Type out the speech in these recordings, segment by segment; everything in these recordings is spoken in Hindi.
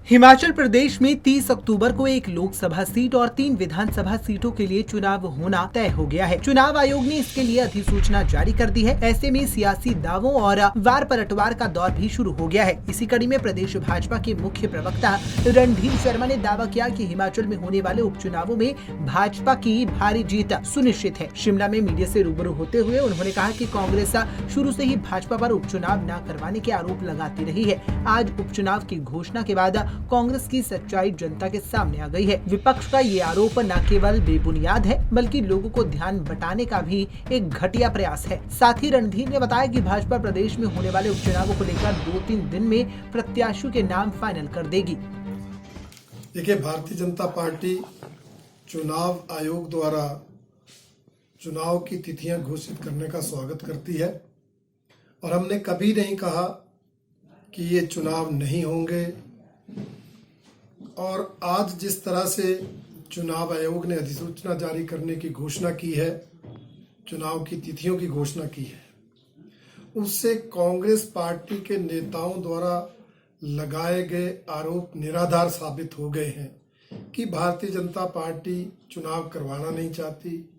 हिमाचल प्रदेश में 30 अक्टूबर को एक लोकसभा सीट और 3 विधानसभा सीटों के लिए चुनाव होना तय हो गया है। चुनाव आयोग ने इसके लिए अधिसूचना जारी कर दी है। ऐसे में सियासी दावों और वार पलटवार का दौर भी शुरू हो गया है। इसी कड़ी में प्रदेश भाजपा के मुख्य प्रवक्ता रणधीर शर्मा ने दावा किया कि हिमाचल में होने वाले उपचुनावों में भाजपा की भारी जीत सुनिश्चित है। शिमला में मीडिया से रूबरू होते हुए उन्होंने कहा कि कांग्रेस शुरू से ही भाजपा पर उपचुनाव न करवाने के आरोप लगाती रही है। आज उपचुनाव की घोषणा के बाद कांग्रेस की सच्चाई जनता के सामने आ गई है। विपक्ष का ये आरोप न केवल बेबुनियाद है बल्कि लोगों को ध्यान बटाने का भी एक घटिया प्रयास है। साथ ही रणधीर ने बताया कि भाजपा प्रदेश में होने वाले उपचुनावों को लेकर 2-3 दिन में प्रत्याशियों के नाम फाइनल कर देगी। देखिए, भारतीय जनता पार्टी चुनाव आयोग द्वारा चुनाव की तिथियां घोषित करने का स्वागत करती है और हमने कभी नहीं कहा कि ये चुनाव नहीं होंगे। और आज जिस तरह से चुनाव आयोग ने अधिसूचना जारी करने की घोषणा की है, चुनाव की तिथियों की घोषणा की है, उससे कांग्रेस पार्टी के नेताओं द्वारा लगाए गए आरोप निराधार साबित हो गए हैं कि भारतीय जनता पार्टी चुनाव करवाना नहीं चाहती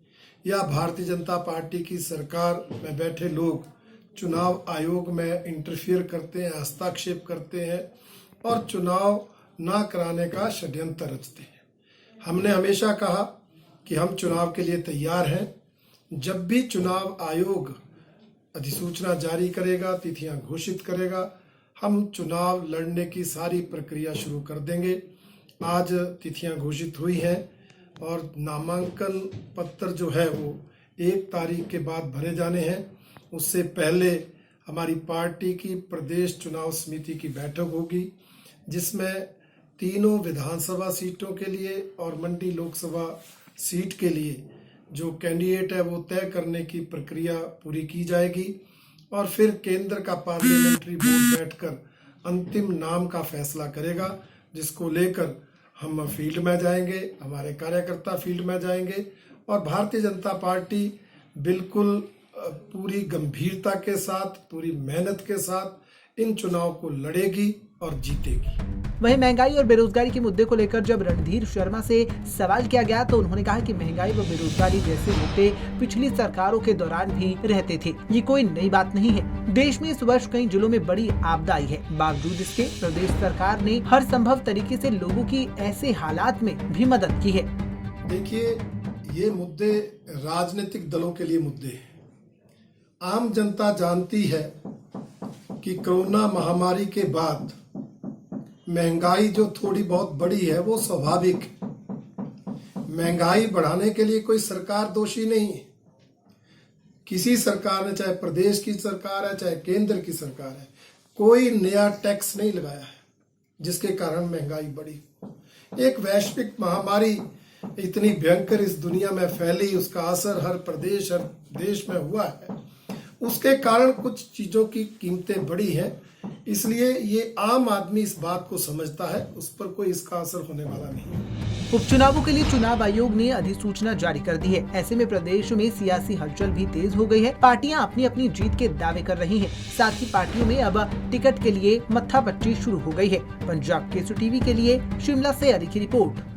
या भारतीय जनता पार्टी की सरकार में बैठे लोग चुनाव आयोग में इंटरफियर करते हैं, हस्तक्षेप करते हैं और चुनाव ना कराने का षड्यंत्र रचते हैं। हमने हमेशा कहा कि हम चुनाव के लिए तैयार हैं। जब भी चुनाव आयोग अधिसूचना जारी करेगा, तिथियां घोषित करेगा, हम चुनाव लड़ने की सारी प्रक्रिया शुरू कर देंगे। आज तिथियां घोषित हुई हैं और नामांकन पत्र जो है वो 1 तारीख के बाद भरे जाने हैं। उससे पहले हमारी पार्टी की प्रदेश चुनाव समिति की बैठक होगी जिसमें तीनों विधानसभा सीटों के लिए और मंडी लोकसभा सीट के लिए जो कैंडिडेट है वो तय करने की प्रक्रिया पूरी की जाएगी और फिर केंद्र का पार्लियामेंट्री बोर्ड बैठकर अंतिम नाम का फैसला करेगा, जिसको लेकर हम फील्ड में जाएंगे, हमारे कार्यकर्ता फील्ड में जाएंगे और भारतीय जनता पार्टी बिल्कुल पूरी गंभीरता के साथ, पूरी मेहनत के साथ इन चुनाव को लड़ेगी और जीतेगी। वहीं महंगाई और बेरोजगारी के मुद्दे को लेकर जब रणधीर शर्मा से सवाल किया गया तो उन्होंने कहा कि महंगाई व बेरोजगारी जैसे मुद्दे पिछली सरकारों के दौरान भी रहते थे। ये कोई नई बात नहीं है। देश में इस वर्ष कई जिलों में बड़ी आपदा आई है। बावजूद इसके प्रदेश सरकार ने हर संभव तरीके से लोगों की ऐसे हालात में भी मदद की है। देखिए, ये मुद्दे राजनीतिक दलों के लिए मुद्दे हैं। आम जनता जानती है कि कोरोना महामारी के बाद महंगाई जो थोड़ी बहुत बढ़ी है वो स्वाभाविक है। महंगाई बढ़ाने के लिए कोई सरकार दोषी नहीं है। किसी सरकार ने, चाहे प्रदेश की सरकार है चाहे केंद्र की सरकार है, कोई नया टैक्स नहीं लगाया है जिसके कारण महंगाई बढ़ी। एक वैश्विक महामारी इतनी भयंकर इस दुनिया में फैली, उसका असर हर प्रदेश, हर देश में हुआ है। उसके कारण कुछ चीजों की कीमतें बढ़ी हैं, इसलिए ये आम आदमी इस बात को समझता है, उस पर कोई इसका असर होने वाला नहीं। उपचुनावों के लिए चुनाव आयोग ने अधिसूचना जारी कर दी है। ऐसे में प्रदेश में सियासी हलचल भी तेज हो गई है। पार्टियां अपनी अपनी जीत के दावे कर रही हैं। साथ ही पार्टियों में अब टिकट के लिए मत्थापच्ची शुरू हो गई है। पंजाब केसरी टीवी के लिए शिमला से अली की रिपोर्ट।